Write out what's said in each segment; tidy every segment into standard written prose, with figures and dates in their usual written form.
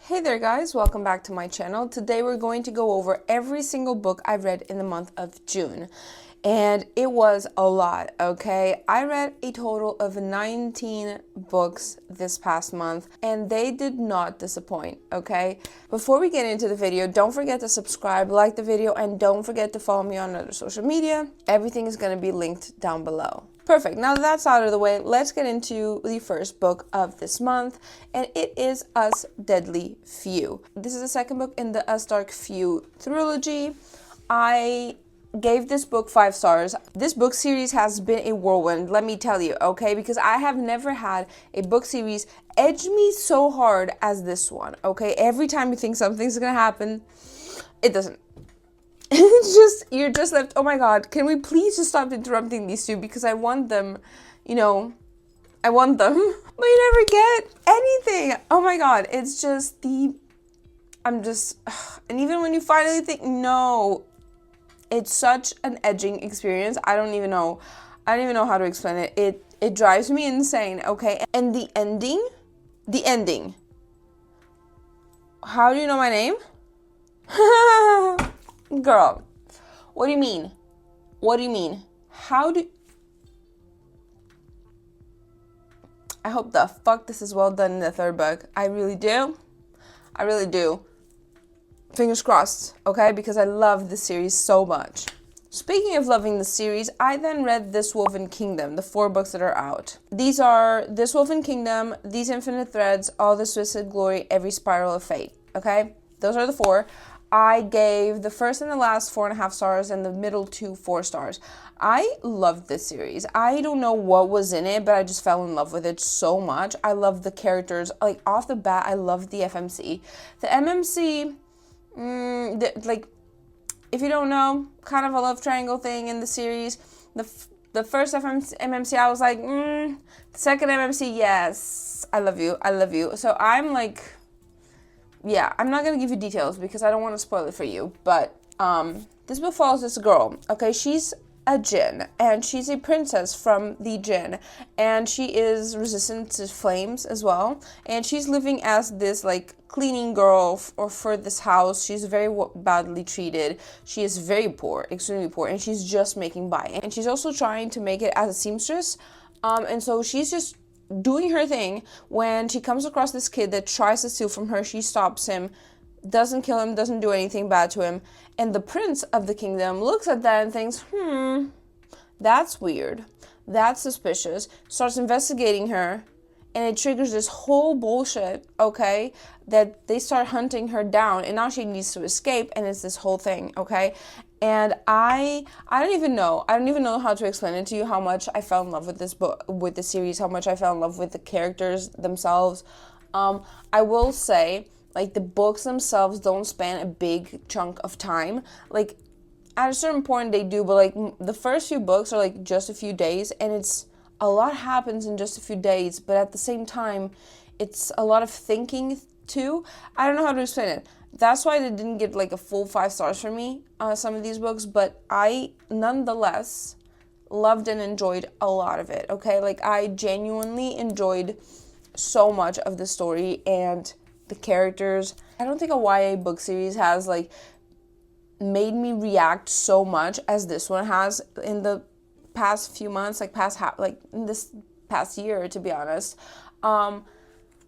Hey there guys, welcome back to my channel. Today we're going to go over every single book I've read in the month of June. And it was a lot, okay? I read a total of 19 books this past month, and they did not disappoint, okay? Before we get into the video, don't forget to subscribe, like the video, and don't forget to follow me on other social media. Everything is going to be linked down below. Perfect. Now that that's out of the way, let's get into the first book of this month, and it is Us Deadly Few. This is the second book in the Us Dark Few trilogy. I gave this book 5 stars. This book series has been a whirlwind, let me tell you, okay? Because I have never had a book series edge me so hard as this one, okay? Every time you think something's gonna happen, it doesn't. It's just, you're just left, oh my god, can we please just stop interrupting these two, because I want them, I want them, but you never get anything. Oh my god, it's just and even when you finally think, no, it's such an edging experience. I don't even know how to explain it. It drives me insane, okay? And the ending, how do you know my name? Girl, what do you mean? What do you mean? I hope the fuck this is well done in the third book. I really do. Fingers crossed, okay? Because I love the series so much. Speaking of loving the series, I then read This Woven Kingdom, the 4 books that are out. These are This Woven Kingdom, These Infinite Threads, All the Twisted Glory, Every Spiral of Fate, okay? Those are the 4. I gave the first and the last 4.5 stars and the middle 2 4 stars. I loved this series. I don't know what was in it, but I just fell in love with it so much. I love the characters. Like, off the bat, I love the FMC. The MMC, if you don't know, kind of a love triangle thing in the series. The first MMC, I was like, the second MMC, yes, I love you. So I'm like, yeah, I'm not going to give you details because I don't want to spoil it for you, but this book follows this girl, okay? She's a djinn, and she's a princess from the djinn, and she is resistant to flames as well, and she's living as this, like, cleaning girl for this house. She's very badly treated. She is very poor, extremely poor, and she's just making by, and she's also trying to make it as a seamstress, and so she's just doing her thing. When she comes across this kid that tries to steal from her, she stops him, doesn't kill him, doesn't do anything bad to him, and the prince of the kingdom looks at that and thinks, that's weird, that's suspicious, starts investigating her, and it triggers this whole bullshit, okay, that they start hunting her down, and now she needs to escape, and it's this whole thing, okay? And I don't even know how to explain it to you, how much I fell in love with this book, with the series, how much I fell in love with the characters themselves. I will say, like, the books themselves don't span a big chunk of time. Like, at a certain point they do, but, like, the first few books are, like, just a few days, and it's a lot happens in just a few days, but at the same time, it's a lot of thinking, too. I don't know how to explain it. That's why they didn't get, like, a full 5 stars for me, some of these books, but I, nonetheless, loved and enjoyed a lot of it, okay? Like, I genuinely enjoyed so much of the story and the characters. I don't think a YA book series has, like, made me react so much as this one has in the past few months, like, in this past year, to be honest.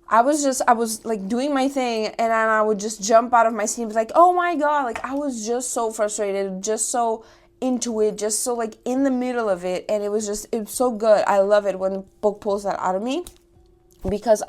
I was like doing my thing, and then I would just jump out of my seat and be like, oh my god, like, I was just so frustrated, just so into it, just so, like, in the middle of it, and it was so good. I love it when book pulls that out of me, because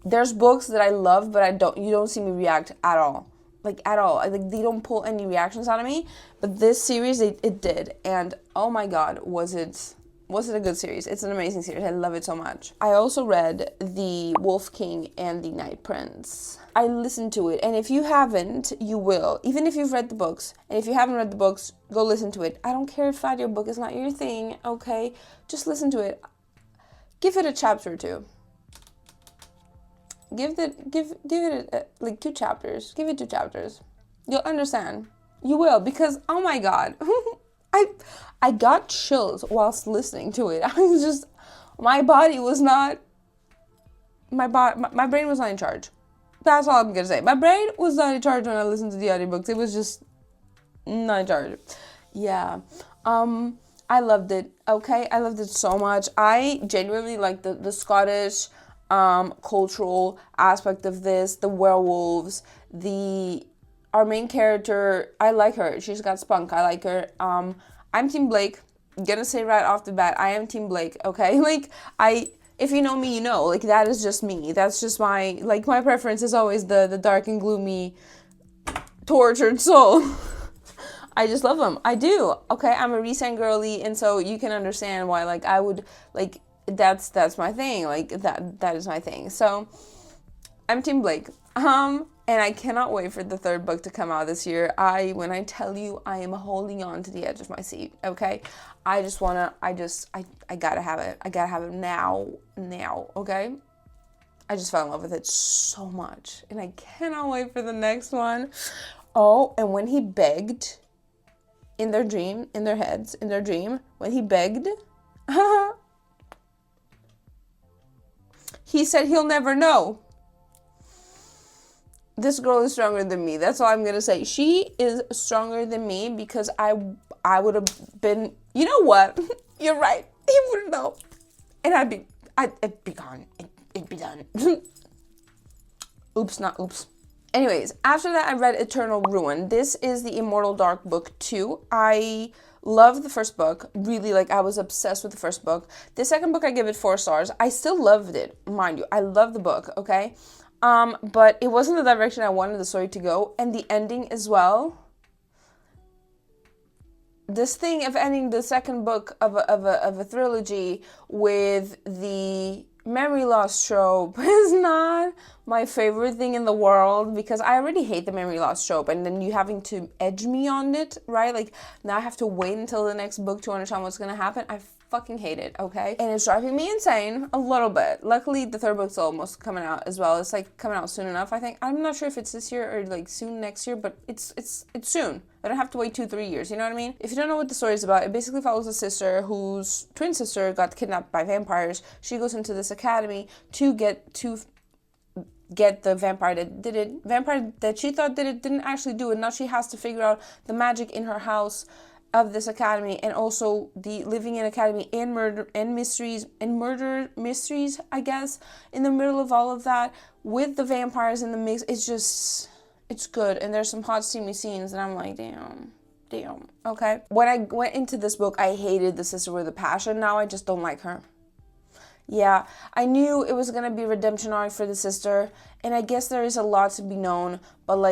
there's books that I love, but you don't see me react at all. Like, at all. Like, they don't pull any reactions out of me, but this series, it did, and oh my god, was it a good series. It's an amazing series. I love it so much. I also read The Wolf King and The Night Prince. I listened to it, and if you haven't, you will. Even if you've read the books, and if you haven't read the books, go listen to it. I don't care if audiobook is not your thing, okay? Just listen to it. Give it a chapter or 2. Give it like 2 chapters. Give it 2 chapters. You'll understand. You will, because oh my god. I got chills whilst listening to it. I was just, my body was not, my brain was not in charge. That's all I'm gonna say. My brain was not in charge when I listened to the audiobooks. It was just not in charge. Yeah. I loved it. Okay, I loved it so much. I genuinely like the Scottish cultural aspect of this, the werewolves, our main character. I like her. She's got spunk. I like her. I'm Team Blake. I'm gonna say right off the bat, I am Team Blake. Okay, like if you know me, you know, like that is just me. That's just my preference is always the dark and gloomy, tortured soul. I just love them. I do. Okay, I'm a recent girly, and so you can understand why. Like I would like that's my thing. Like that is my thing. So I'm Team Blake. And I cannot wait for the third book to come out this year. When I tell you, I am holding on to the edge of my seat. Okay, I gotta have it. I gotta have it now. Okay. I just fell in love with it so much, and I cannot wait for the next one. Oh, and when he begged. In their dream, when he begged, he said he'll never know. This girl is stronger than me. That's all I'm going to say. She is stronger than me because I would have been, you know what? You're right. He wouldn't know. And it'd be gone. It'd be done. Oops, not oops. Anyways, after that, I read Eternal Ruin. This is the Immortal Dark book 2. I love the first book. Really, I was obsessed with the first book. The second book, I give it 4 stars. I still loved it, mind you. I love the book, okay? But it wasn't the direction I wanted the story to go. And the ending as well. This thing of ending the second book of a trilogy with the memory loss trope is not my favorite thing in the world because I already hate the memory loss trope, and then you having to edge me on it, right? Like now I have to wait until the next book to understand what's gonna happen. I fucking hate it, okay? And it's driving me insane a little bit. Luckily, the third book's almost coming out as well. It's coming out soon enough, I think. I'm not sure if it's this year or soon next year, but it's soon. I don't have to wait 2-3 years, you know what I mean? If you don't know what the story is about, it basically follows a sister whose twin sister got kidnapped by vampires. She goes into this academy to get the vampire that did it. Vampire that she thought did it didn't actually do it. Now she has to figure out the magic in her house of this academy, and also the living in academy and murder mysteries, I guess, in the middle of all of that with the vampires in the mix. It's good, and there's some hot steamy scenes, and I'm like, damn, okay. When I went into this book, I hated the sister with a passion. Now I just don't like her. Yeah, I knew it was going to be a redemption arc for the sister, and I guess there is a lot to be known, but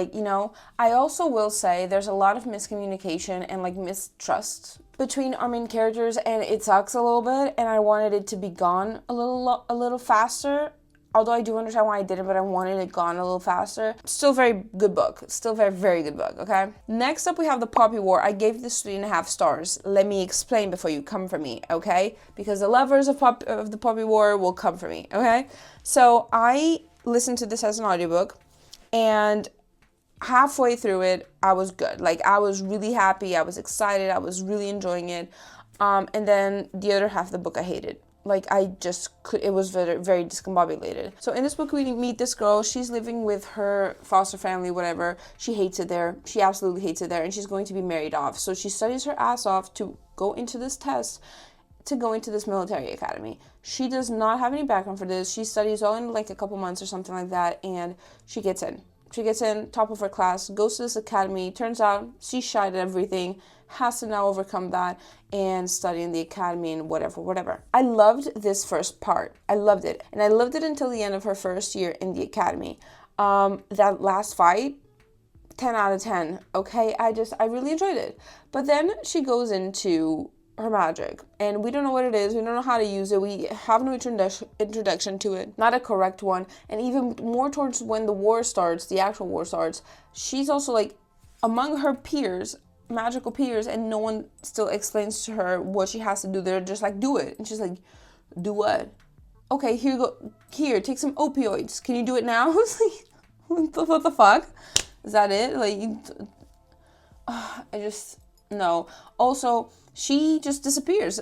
I also will say there's a lot of miscommunication and mistrust between our main characters, and it sucks a little bit, and I wanted it to be gone a little faster. Although I do understand why I did it, but I wanted it gone a little faster. Still very good book. Still very, very good book, okay? Next up, we have The Poppy War. I gave this 3.5 stars. Let me explain before you come for me, okay? Because the lovers of The Poppy War will come for me, okay? So I listened to this as an audiobook, and halfway through it, I was good. I was really happy. I was excited. I was really enjoying it. And then the other half of the book, I hated. It was very, very discombobulated. So in this book, we meet this girl. She's living with her foster family, whatever. She hates it there. She absolutely hates it there. And she's going to be married off. So she studies her ass off to go into this test, to go into this military academy. She does not have any background for this. She studies all in a couple months or something like that. And she gets in. She gets in, top of her class, goes to this academy. Turns out she's shy at everything, has to now overcome that and study in the academy and whatever. I loved this first part. I loved it. And I loved it until the end of her first year in the academy. That last fight, 10 out of 10. Okay, I really enjoyed it. But then she goes into her magic, and we don't know what it is. We don't know how to use it. We have no introduction to it, not a correct one. And even more towards when the war starts, the actual war starts, she's also among her peers, magical peers, and no one still explains to her what she has to do. They're just do it, and she's like, do what? Okay, here, take some opioids. Can you do it now? What the fuck? Is that it? No. Also, she just disappears.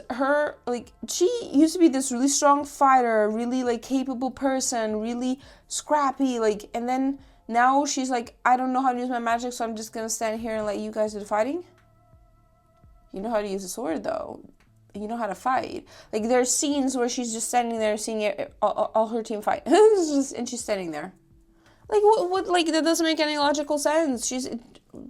She used to be this really strong fighter, really, like, capable person, really scrappy, like, and then now she's like, I don't know how to use my magic, so I'm just gonna stand here and let you guys do the fighting. You know how to use a sword, though. You know how to fight. Like, there's scenes where she's just standing there seeing all her team fight. And she's standing there. Like, what, like, that doesn't make any logical sense.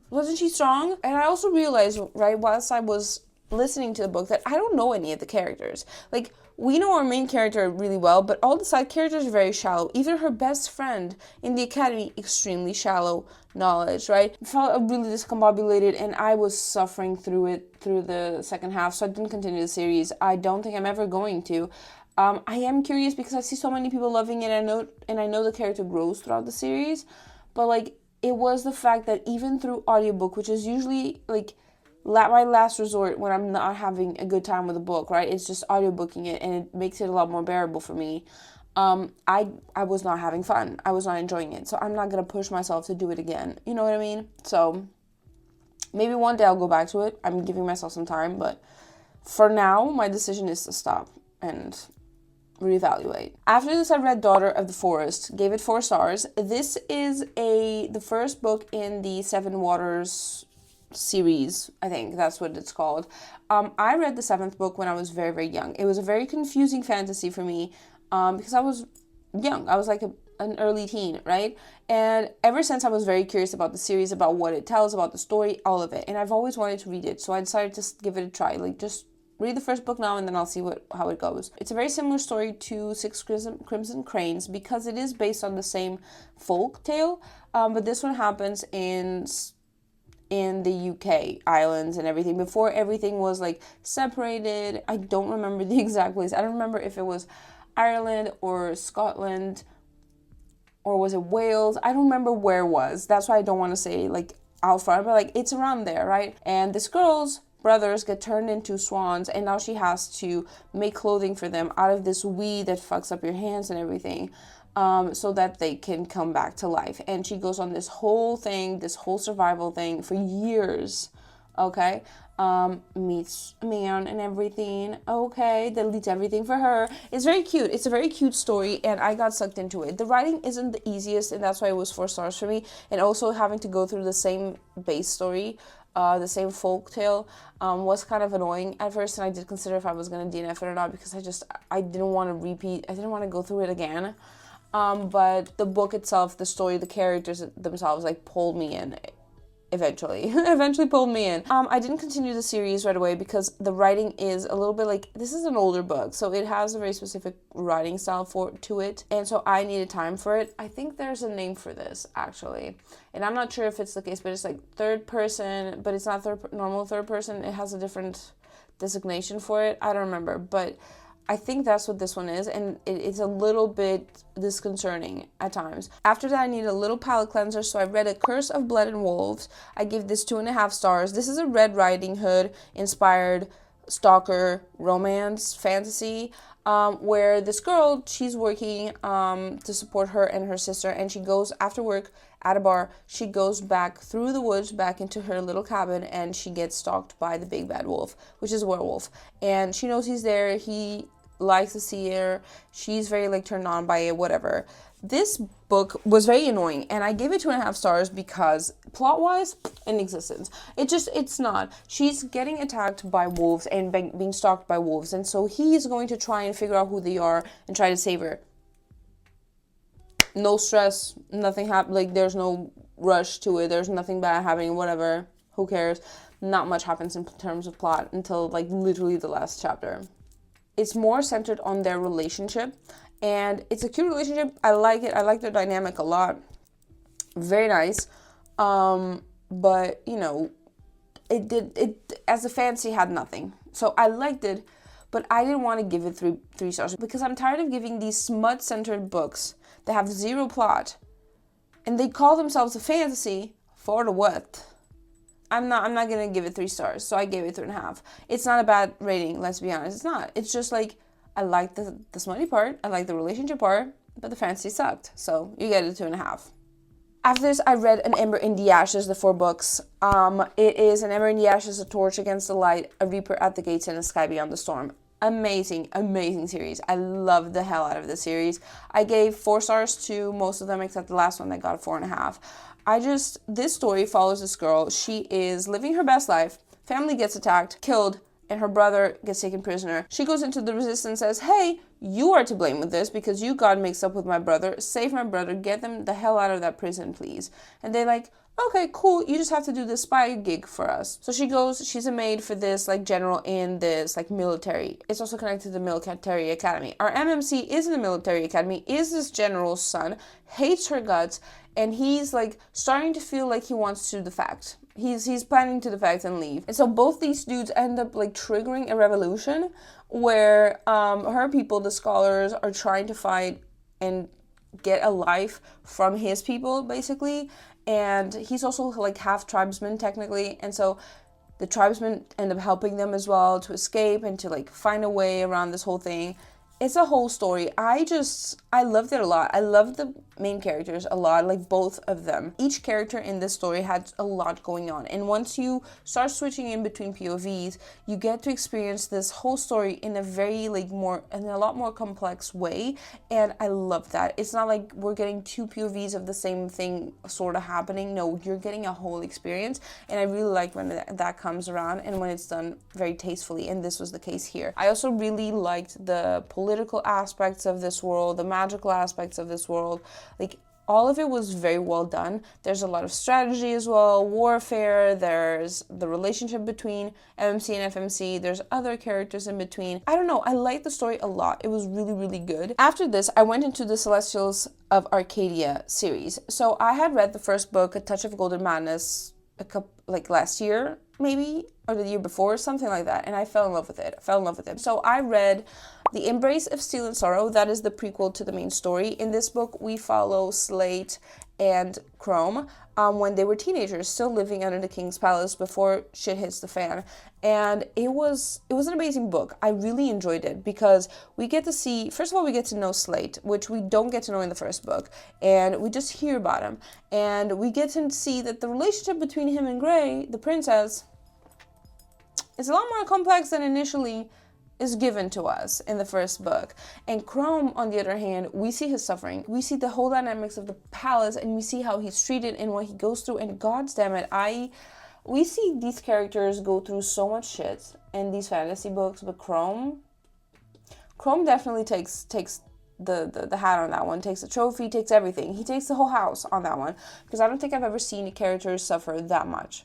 Wasn't she strong? And I also realized, right, whilst I was listening to the book, that I don't know any of the characters. Like, we know our main character really well, but all the side characters are very shallow. Even her best friend in the academy, extremely shallow knowledge, right? I felt really discombobulated, and I was suffering through the second half, so I didn't continue the series. I don't think I'm ever going to. I am curious because I see so many people loving it, and I know the character grows throughout the series, but, like, it was the fact that even through audiobook, which is usually, like, my last resort when I'm not having a good time with a book, right? It's just audiobooking it, and it makes it a lot more bearable for me. I was not having fun. I was not enjoying it. So I'm not going to push myself to do it again. You know what I mean? So maybe one day I'll go back to it. I'm giving myself some time, but for now, my decision is to stop and reevaluate. After this, I read Daughter of the Forest, gave it 4 stars. This is the first book in the Seven Waters series. I think that's what it's called. I read the 7th book when I was very, very young. It was a very confusing fantasy for me because I was young. I was like an early teen, right? And ever since, I was very curious about the series, about what it tells, about the story, all of it. And I've always wanted to read it, so I decided to give it a try. Like, just read the first book now, and then I'll see how it goes. It's a very similar story to Six Crimson Cranes because it is based on the same folk tale, but this one happens in the UK islands and everything, before everything was, like, separated. I don't remember the exact place. I don't remember if it was Ireland or Scotland, or was it Wales? I don't remember where it was. That's why I don't want to say, like, out front, but, like, it's around there, right? And this girl's brothers get turned into swans, and now she has to make clothing for them out of this weed that fucks up your hands and everything, so that they can come back to life. And she goes on this whole survival thing for years, okay? Meets a man and everything, okay? Deletes everything for her. It's very cute. It's a very cute story, and I got sucked into it. The writing isn't the easiest, and that's why it was 4 stars for me. And also having to go through the same base story, the same folk tale, was kind of annoying at first, and I did consider if I was going to DNF it or not, because I didn't want to repeat, I didn't want to go through it again. But the book itself, the story, the characters themselves, like, pulled me in eventually pulled me in. I didn't continue the series right away because the writing is a little bit, like, this is an older book, so it has a very specific writing style to it, and so I needed time for it. I think there's a name for this, actually, and I'm not sure if it's the case, but it's like third person, but it's not normal third person. It has a different designation for it. I don't remember, but I think that's what this one is, and it's a little bit disconcerting at times. After that, I needed a little palate cleanser, so I read A Curse of Blood and Wolves. I give this 2.5 stars. This is a Red Riding Hood inspired stalker romance fantasy, where this girl, she's working to support her and her sister, and she goes after work at a bar. She goes back through the woods back into her little cabin, and she gets stalked by the big bad wolf, which is a werewolf, and she knows he's there. He likes to see her. She's very, like, turned on by it, whatever. This book was very annoying, and I gave it 2.5 stars because plot-wise, inexistent. It's not. She's getting attacked by wolves and being stalked by wolves, and so he's going to try and figure out who they are and try to save her. No stress, nothing happened, like, there's no rush to it, there's nothing bad happening, whatever, who cares. Not much happens in terms of plot until, like, literally the last chapter. It's more centered on their relationship, and it's a cute relationship. I like it. I like their dynamic a lot. Very nice. But, you know, it as a fantasy had nothing. So I liked it, but I didn't want to give it three stars because I'm tired of giving these smut-centered books that have zero plot, and they call themselves a fantasy for the what? I'm not gonna give it 3 stars, so I gave it 3.5. It's not a bad rating, let's be honest. It's not. It's just, like, I like the smutty part, I like the relationship part, but the fantasy sucked. So you get it 2.5. After this, I read An Ember in the Ashes, the 4 books. It is An Ember in the Ashes, A Torch Against the Light, A Reaper at the Gates, and A Sky Beyond the Storm. Amazing, amazing series. I love the hell out of this series. I gave 4 stars to most of them except the last one that got 4.5. This story follows this girl. She is living her best life. Family gets attacked, killed, and her brother gets taken prisoner. She goes into the resistance and says, hey, you are to blame with this because you got mixed up with my brother. Save my brother. Get them the hell out of that prison, please. And they're like, okay, cool. You just have to do this spy gig for us. So she goes, she's a maid for this like general in this like military. It's also connected to the military academy. Our MMC is in the military academy, is this general's son, hates her guts, and he's like starting to feel like he wants to defect. He's planning to defect and leave. And so both these dudes end up like triggering a revolution where her people, the scholars, are trying to fight and get a life from his people, basically. And he's also like half tribesman technically. And so the tribesmen end up helping them as well to escape and to like find a way around this whole thing. It's a whole story. I loved it a lot. I loved the main characters a lot, like both of them. Each character in this story had a lot going on. And once you start switching in between POVs, you get to experience this whole story in a very in a lot more complex way. And I love that. It's not like we're getting 2 POVs of the same thing sort of happening. No, you're getting a whole experience. And I really like when that comes around and when it's done very tastefully. And this was the case here. I also really liked the political aspects of this world, the magical aspects of this world. Like, all of it was very well done. There's a lot of strategy as well, warfare, there's the relationship between MMC and FMC, there's other characters in between. I don't know, I liked the story a lot. It was really, really good. After this, I went into the Celestials of Arcadia series. So I had read the first book, A Touch of Golden Madness, last year, maybe, or the year before, something like that, and I fell in love with it. So I read The Embrace of Steel and Sorrow. That is the prequel to the main story. In this book, we follow Slate and Chrome when they were teenagers, still living under the king's palace before shit hits the fan. And it was an amazing book. I really enjoyed it because we get to see, first of all, we get to know Slate, which we don't get to know in the first book, and we just hear about him. And we get to see that the relationship between him and Grey, the princess, is a lot more complex than initially is given to us in the first book. And Chrome, on the other hand, we see his suffering. We see the whole dynamics of the palace, and we see how he's treated and what he goes through. And God damn it, we see these characters go through so much shit in these fantasy books, but Chrome definitely takes the hat on that one, takes the trophy, takes everything. He takes the whole house on that one, because I don't think I've ever seen a character suffer that much.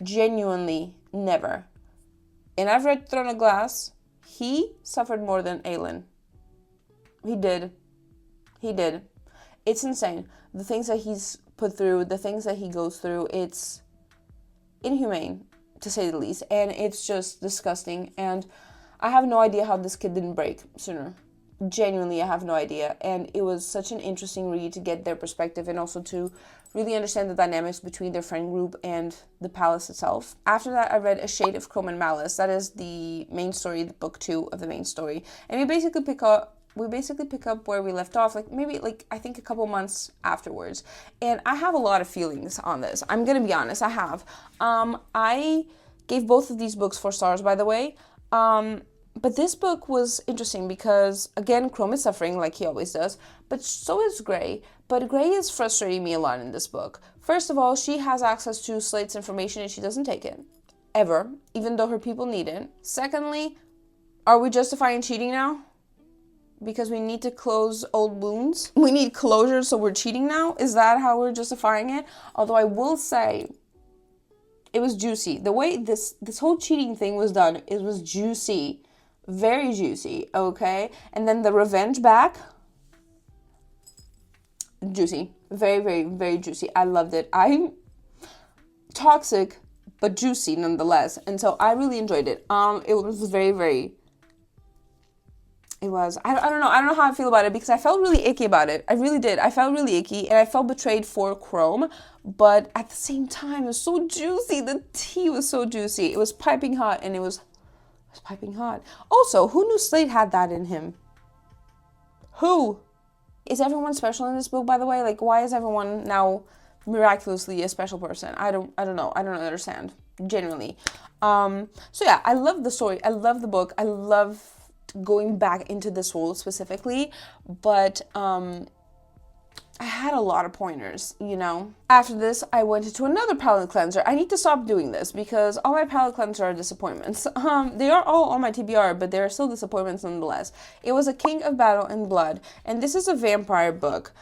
Genuinely, never. And I've read Throne of Glass. He suffered more than Aelin. He did. It's insane. The things that he's put through, the things that he goes through, it's inhumane, to say the least. And it's just disgusting. And I have no idea how this kid didn't break sooner. Genuinely, I have no idea. And it was such an interesting read to get their perspective and also to really understand the dynamics between their friend group and the palace itself. After that, I read A Shade of Chrome and Malice. That is the main story, the book 2 of the main story. And we basically pick up where we left off, I think a couple months afterwards. And I have a lot of feelings on this. I'm gonna be honest, I have. I gave both of these books 4 stars, by the way. But this book was interesting because, again, Chrome is suffering like he always does, but so is Grey. But Grey is frustrating me a lot in this book. First of all, she has access to Slate's information and she doesn't take it. Ever. Even though her people need it. Secondly, are we justifying cheating now? Because we need to close old wounds? We need closure, so we're cheating now? Is that how we're justifying it? Although I will say, it was juicy. The way this whole cheating thing was done, it was juicy. Very juicy, okay? And then the revenge back, juicy. Very, very, very juicy. I loved it. I'm toxic, but juicy nonetheless. And so I really enjoyed it. It was very, very... It was... I don't know how I feel about it because I felt really icky about it. I really did. I felt really icky and I felt betrayed for Chrome. But at the same time, it was so juicy. The tea was so juicy. It was piping hot and it was piping hot. Also, who knew Slate had that in him? Who? Is everyone special in this book, by the way? Like, why is everyone now miraculously a special person. I don't know. I don't understand, genuinely. So yeah, I love the story. I love the book. I love going back into this world specifically, but I had a lot of pointers, you know. After this, I went into another palette cleanser. I need to stop doing this because all my palette cleansers are disappointments. They are all on my TBR, but they are still disappointments nonetheless. It was A King of Battle and Blood, and this is a vampire book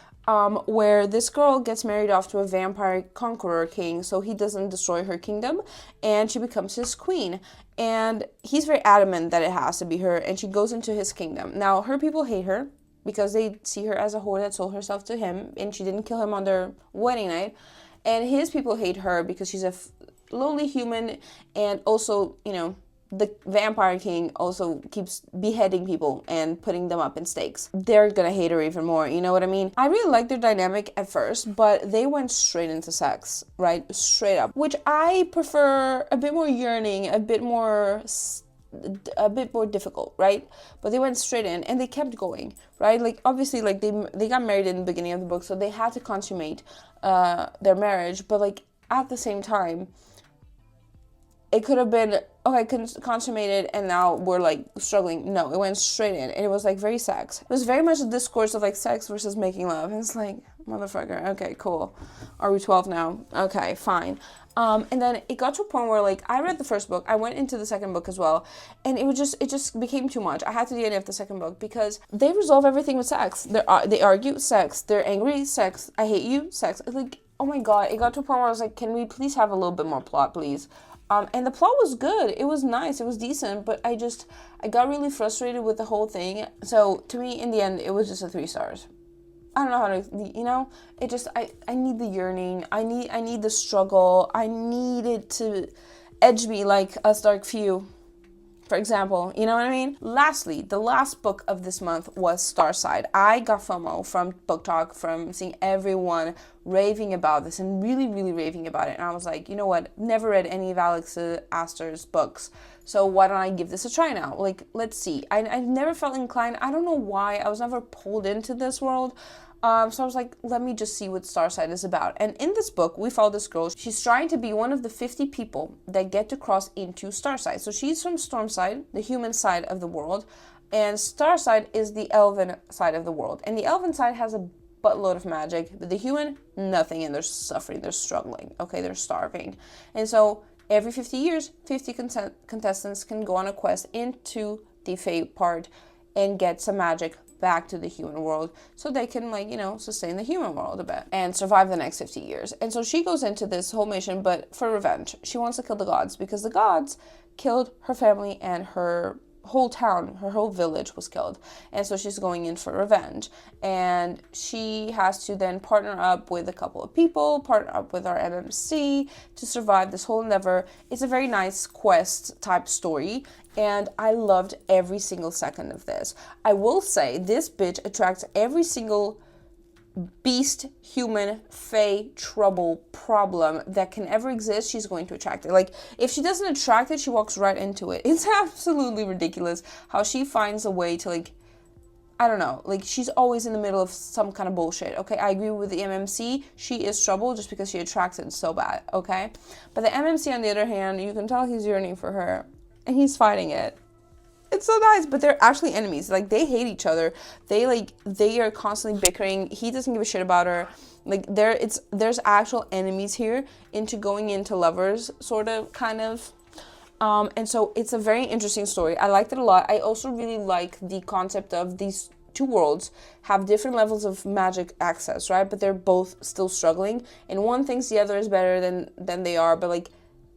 where this girl gets married off to a vampire conqueror king so he doesn't destroy her kingdom, and she becomes his queen. And he's very adamant that it has to be her, and she goes into his kingdom. Now, her people hate her because they see her as a whore that sold herself to him, and she didn't kill him on their wedding night. And his people hate her because she's a lowly human, and also, you know, the vampire king also keeps beheading people and putting them up in stakes. They're gonna hate her even more, you know what I mean? I really liked their dynamic at first, but they went straight into sex, right? Straight up. Which I prefer a bit more yearning, a bit more difficult, right? But they went straight in and they kept going, right? Like, obviously, like, they got married in the beginning of the book, so they had to consummate their marriage, but, like, at the same time, it could have been, okay, consummated and now we're, like, struggling. No, it went straight in, and it was, like, very sex. It was very much a discourse of, like, sex versus making love, and it's like, motherfucker, okay, cool. Are we 12 now? Okay, fine. And then it got to a point where, like, I read the first book, I went into the second book as well, and it just became too much. I had to DNF the second book because they resolve everything with sex. They argue, sex. They're angry, sex. I hate you, sex. Like, oh my god, it got to a point where I was like, can we please have a little bit more plot, please? And the plot was good. It was nice. It was decent, but I got really frustrated with the whole thing. So to me, in the end, it was just a 3 stars. I don't know how to, you know, it just, I need the yearning. I need the struggle. I need it to edge me like a Stark Few, for example. You know what I mean? Lastly, the last book of this month was Starside. I got FOMO from Book Talk, from seeing everyone raving about this and really, really raving about it. And I was like, you know what? Never read any of Alex Astor's books. So why don't I give this a try now? Like, let's see. I never felt inclined. I don't know why. I was never pulled into this world. So I was like, let me just see what Starside is about. And in this book, we follow this girl. She's trying to be one of the 50 people that get to cross into Starside. So she's from Stormside, the human side of the world, and Starside is the elven side of the world. And the elven side has a buttload of magic, but the human, nothing, and they're suffering, they're struggling, okay, they're starving. And so every 50 years, 50 contestants can go on a quest into the Fae part and get some magic back to the human world so they can, like, you know, sustain the human world a bit and survive the next 50 years. And so she goes into this whole mission, but for revenge. She wants to kill the gods because the gods killed her family and her whole town, her whole village was killed. And so she's going in for revenge. And she has to then partner up with a couple of people, partner up with our MMC to survive this whole endeavor. It's a very nice quest type story, and I loved every single second of this. I will say, this bitch attracts every single beast, human, fae, trouble, problem that can ever exist. She's going to attract it. Like, if she doesn't attract it, she walks right into it. It's absolutely ridiculous how she finds a way to, like, I don't know, like, she's always in the middle of some kind of bullshit. Okay, I agree with the MMC. She is trouble just because she attracts it so bad, okay? But the MMC, on the other hand, you can tell he's yearning for her and he's fighting it. It's so nice, but they're actually enemies. Like, they hate each other. They are constantly bickering. He doesn't give a shit about her. Like, there's actual enemies here into going into lovers, sort of, kind of. And so it's a very interesting story. I liked it a lot. I also really like the concept of these two worlds have different levels of magic access, right? But they're both still struggling. And one thinks the other is better than they are, but, like,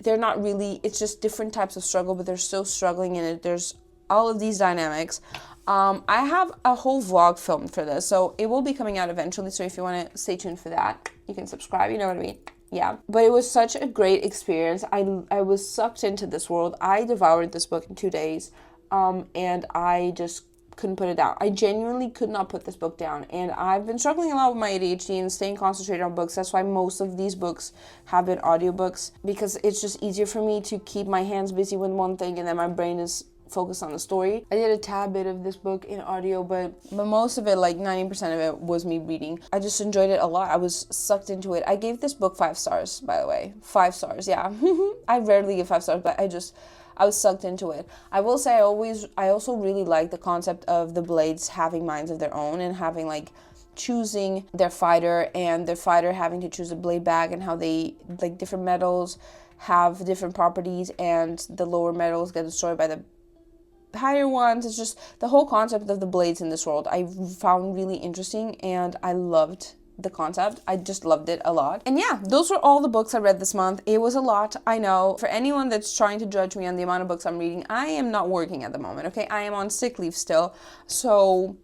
they're not really. It's just different types of struggle, but they're still struggling in it. There's all of these dynamics. I have a whole vlog filmed for this, so it will be coming out eventually. So if you want to stay tuned for that, you can subscribe, you know what I mean? Yeah, but it was such a great experience. I was sucked into this world. I devoured this book in 2 days, and I just couldn't put it down. I genuinely could not put this book down, and I've been struggling a lot with my ADHD and staying concentrated on books. That's why most of these books have been audiobooks, because it's just easier for me to keep my hands busy with one thing and then my brain is focus on the story. I did a tad bit of this book in audio, but most of it, like 90% of it, was me reading. I just enjoyed it a lot. I was sucked into it. I gave this book 5 stars, by the way. 5 stars, yeah. I rarely give 5 stars, but I was sucked into it. I will say I also really like the concept of the blades having minds of their own and having like choosing their fighter and their fighter having to choose a blade bag, and how they, like, different metals have different properties and the lower metals get destroyed by the higher ones. It's just the whole concept of the blades in this world I found really interesting, and I loved the concept. I just loved it a lot. And yeah, those were all the books I read this month. It was a lot, I know. For anyone that's trying to judge me on the amount of books I'm reading, I am not working at the moment, okay? I am on sick leave still, so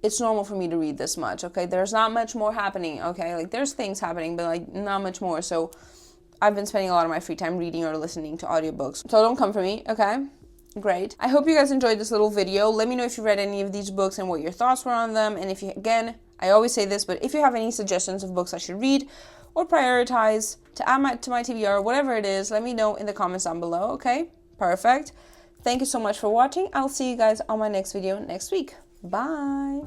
it's normal for me to read this much, okay? There's not much more happening, okay? Like, there's things happening, but like not much more. So I've been spending a lot of my free time reading or listening to audiobooks. So don't come for me, okay? Great. I hope you guys enjoyed this little video. Let me know if you read any of these books and what your thoughts were on them. And if you, again, I always say this, but if you have any suggestions of books I should read or prioritize to add to my TBR, whatever it is, let me know in the comments down below, okay? Perfect. Thank you so much for watching. I'll see you guys on my next video next week. Bye.